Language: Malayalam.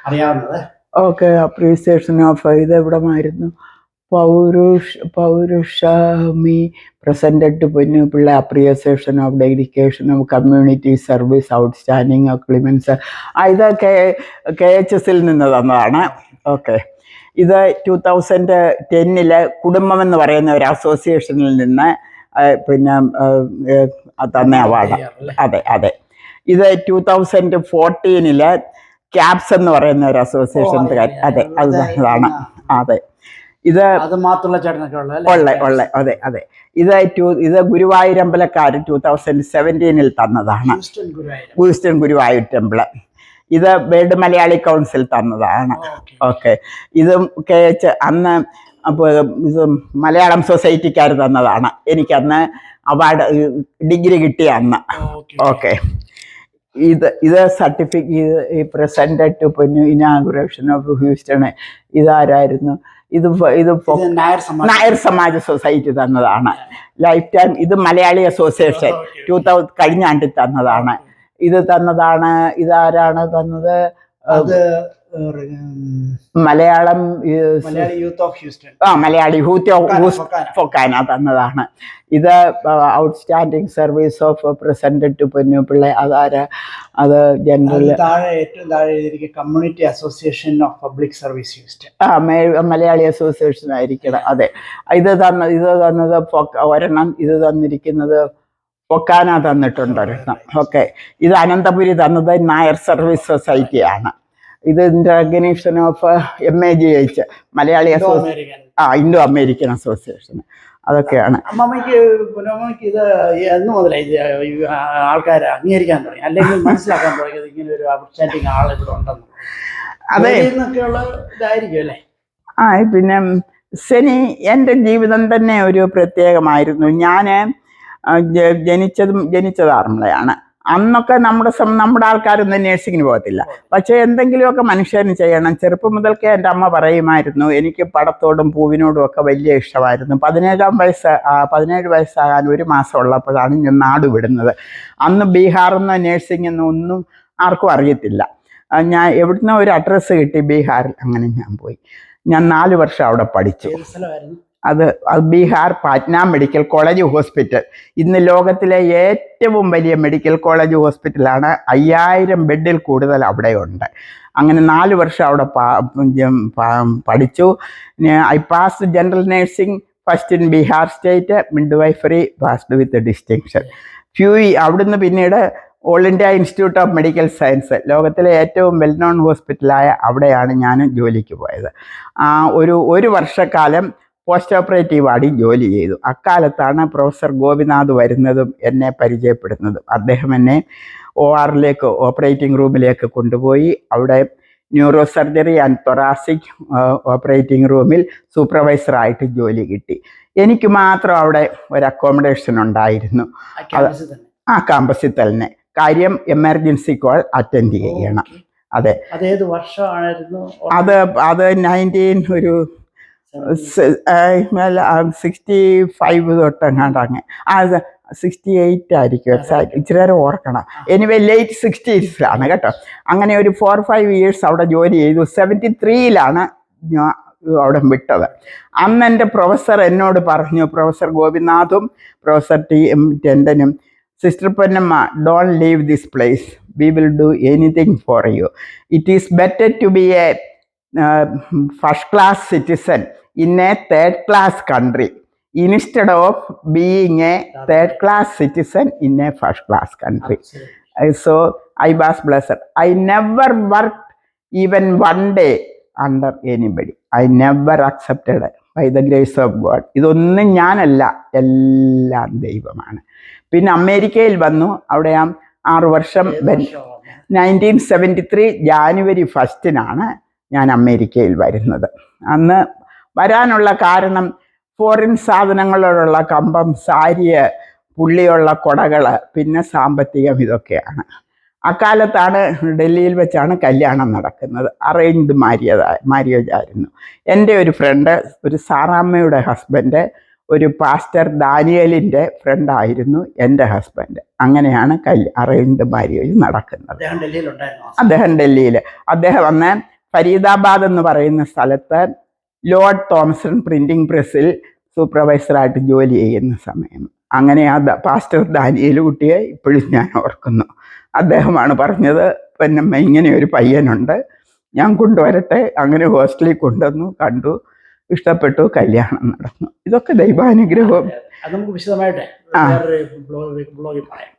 അറിയാവുന്നത്. ഓക്കെ, അപ്രീസിയേഷൻ ഓഫ് ഇതെവിടമായിരുന്നു? പൗരുഷമി presented to Ponnupilla appreciation of dedication of community service outstanding ക്ലിമൻസ്. ഇത് KHSൽ നിന്ന് തന്നതാണ്. ഓക്കെ, ഇത് 2010 കുടുംബം എന്ന് പറയുന്ന ഒരു അസോസിയേഷനിൽ നിന്ന് പിന്നെ തന്ന അവാർഡ്. അതെ അതെ. ഇത് 2014 ക്യാപ്സ് എന്ന് പറയുന്ന ഒരു അസോസിയേഷൻ. അതെ, അത് തന്നതാണ്. അതെ, ഇത് ഉള്ള അതെ അതെ. ഇത് ഗുരുവായൂരമ്പലക്കാർ 2017 തന്നതാണ്. Houston Guruvayur temple. ഇത് വേൾഡ് മലയാളി കൗൺസിൽ തന്നതാണ്. ഓക്കെ, ഇതും KH അന്ന് അപ്പോൾ ഇത് മലയാളം സൊസൈറ്റിക്കാർ തന്നതാണ്. എനിക്കന്ന് അവാർഡ് ഡിഗ്രി കിട്ടിയ അന്ന്. ഓക്കെ, ഇത് certificate presented to inauguration of Houston. ഇതാരായിരുന്നു? ഇത് നായർ സമാജ സൊസൈറ്റി തന്നതാണ്. Lifetime. ഇത് മലയാളി അസോസിയേഷൻ 2000 കഴിഞ്ഞ ആണ്ടിൽ തന്നതാണ്. ഇത് തന്നതാണ്. ഇതാരാണ് തന്നത്? Malayalam youth of Houston. Malayali youth of Fokana തന്നതാണ്. ഇത് outstanding service of presented to Ponnupilla. അതാരാ? അത് general community association of public service Houston. Malayali association ആയിരിക്കണം. അതെ, ഇത് തന്നത് ഒരെണ്ണം. ഇത് തന്നിരിക്കുന്നത് ഫൊക്കാന തന്നിട്ടുണ്ട് ഒരെണ്ണം. ഓക്കെ, ഇത് അനന്തപുരി തന്നത് നായർ സർവീസ് സൊസൈറ്റിയാണ്. ഇത് recognition of MAGH Malayali association, Indo American association. അതൊക്കെയാണ്. അമ്മമ്മയ്ക്ക് ഇത് എന്ന് മുതലായി ആൾക്കാരെ അംഗീകരിക്കാൻ തുടങ്ങി, അല്ലെങ്കിൽ മനസ്സിലാക്കാൻ തുടങ്ങിയത് ഇങ്ങനെ ഒരു ഔട്ട്സ്റ്റാൻഡിങ് ആൾ ഇവിടെ ഉണ്ടെന്ന്? അതെ, എന്നൊക്കെയുള്ള ഇതായിരിക്കും അല്ലേ? പിന്നെ ശനി എൻ്റെ ജീവിതം തന്നെ ഒരു പ്രത്യേകമായിരുന്നു. ഞാൻ ജനിച്ചത് ആറന്മുളയാണ്. അന്നൊക്കെ നമ്മുടെ ആൾക്കാരൊന്നും നേഴ്സിങ്ങിന് പോകത്തില്ല. പക്ഷേ എന്തെങ്കിലുമൊക്കെ മനുഷ്യന് ചെയ്യണം. ചെറുപ്പം മുതൽക്കേ എൻ്റെ അമ്മ പറയുമായിരുന്നു. എനിക്ക് പടത്തോടും പൂവിനോടും ഒക്കെ വലിയ ഇഷ്ടമായിരുന്നു. 17 വയസ്സാകാൻ 1 മാസം ഉള്ളപ്പോഴാണ് ഞാൻ നാട് വിടുന്നത്. അന്ന് ബീഹാറിന്ന് നേഴ്സിംഗ് ഒന്നും ആർക്കും അറിയത്തില്ല. ഞാൻ എവിടുന്ന് ഒരു അഡ്രസ്സ് കിട്ടി ബീഹാറിൽ. അങ്ങനെ ഞാൻ പോയി. ഞാൻ 4 വർഷം അവിടെ പഠിച്ചു. അത് Bihar Patna medical college hospital. ഇന്ന് ലോകത്തിലെ ഏറ്റവും വലിയ മെഡിക്കൽ കോളേജ് ഹോസ്പിറ്റലാണ്. 5000 ബെഡിൽ കൂടുതൽ അവിടെയുണ്ട്. അങ്ങനെ 4 വർഷം അവിടെ പഠിച്ചു. I passed general nursing first in Bihar state. Midwifery passed with distinction. അവിടുന്ന് പിന്നീട് all India institute of medical science, ലോകത്തിലെ ഏറ്റവും വെൽ നോൺ ഹോസ്പിറ്റലായ അവിടെയാണ് ഞാൻ ജോലിക്ക് പോയത്. ഒരു വർഷക്കാലം പോസ്റ്റ് ഓപ്പറേറ്റീവ് വാർഡിൽ ജോലി ചെയ്തു. അക്കാലത്താണ് പ്രൊഫസർ ഗോപിനാഥ് വരുന്നതും എന്നെ പരിചയപ്പെടുന്നതും. അദ്ദേഹം എന്നെ OR ഓപ്പറേറ്റിംഗ് റൂമിലേക്ക് കൊണ്ടുപോയി. അവിടെ neuro surgery and thoracic operating റൂമിൽ സൂപ്പർവൈസറായിട്ട് ജോലി കിട്ടി. എനിക്ക് മാത്രം അവിടെ ഒരു അക്കോമഡേഷൻ ഉണ്ടായിരുന്നു. ക്യാമ്പസിൽ തന്നെ. കാര്യം എമർജൻസി കോൾ അറ്റൻഡ് ചെയ്യണം. അതെ. അത് 65 തൊട്ടെങ്ങാണ്ടങ്ങ് 68 ആയിരിക്കും എക്സാക്ട്. ഇച്ചിരി നേരം ഓർക്കണം. എനിവേ ലേറ്റ് 60s കേട്ടോ. അങ്ങനെ ഒരു 4-5 years അവിടെ ജോലി ചെയ്തു. 73 ഞാൻ അവിടെ വിട്ടത്. അന്ന് എൻ്റെ പ്രൊഫസർ എന്നോട് പറഞ്ഞു, പ്രൊഫസർ ഗോപിനാഥും പ്രൊഫസർ ടെൻഡനും, sister Ponnamma, don't leave this place. We will do anything for you. It is better to be a first class citizen in a third class country instead of being a third class citizen in a first class country. So I was blessed. I never worked even one day under anybody. I never accepted by the grace of God. ഇതൊന്നും ഞാനല്ല, എല്ലാം ദൈവമാണ്. പിന്നെ അമേരിക്കയിൽ വന്നു. അവിടെ 6 വർഷം 1973 ജാനുവരി 1 ഞാൻ അമേരിക്കയിൽ വരുന്നത്. അന്ന് വരാനുള്ള കാരണം ഫോറിൻ സാധനങ്ങളോടുള്ള കമ്പം, സാരിയ, പുള്ളിയുള്ള കൊടകൾ, പിന്നെ സാമ്പത്തികം, ഇതൊക്കെയാണ്. അക്കാലത്താണ് ഡൽഹിയിൽ വെച്ചാണ് കല്യാണം നടക്കുന്നത്. അറേഞ്ച്ഡ് മാര്യേജ് ആയിരുന്നു. എൻ്റെ ഒരു ഫ്രണ്ട്, ഒരു സാറാമ്മയുടെ ഹസ്ബൻഡ് ഒരു പാസ്റ്റർ ദാനിയലിൻ്റെ ഫ്രണ്ടായിരുന്നു എൻ്റെ ഹസ്ബൻഡ്. അങ്ങനെയാണ് അറേഞ്ച്ഡ് മാര്യേജ് നടക്കുന്നത്. അദ്ദേഹം ഡൽഹിയിലുണ്ടായിരുന്നു. അദ്ദേഹം ഡൽഹിയിൽ, അദ്ദേഹം അന്ന് ഫരീദാബാദ് എന്ന് പറയുന്ന സ്ഥലത്ത് ലോർഡ് തോംസൺ പ്രിൻറ്റിംഗ് പ്രസ്സിൽ സൂപ്പർവൈസറായിട്ട് ജോലി ചെയ്യുന്ന സമയം. അങ്ങനെ ആ പാസ്റ്റർ ദാനിയേൽ കുട്ടിയെ ഇപ്പോഴും ഞാൻ ഓർക്കുന്നു. അദ്ദേഹമാണ് പറഞ്ഞത്, പിന്നെ ഇങ്ങനെ ഒരു പയ്യനുണ്ട്, ഞാൻ കൊണ്ടുവരട്ടെ. അങ്ങനെ ഹോസ്റ്റലിൽ കൊണ്ടുവന്നു, കണ്ടു, ഇഷ്ടപ്പെട്ടു, കല്യാണം നടന്നു. ഇതൊക്കെ ദൈവാനുഗ്രഹം. അത് നമുക്ക് വിശദമായിട്ട് ബ്ലോഗിൽ പറയാം.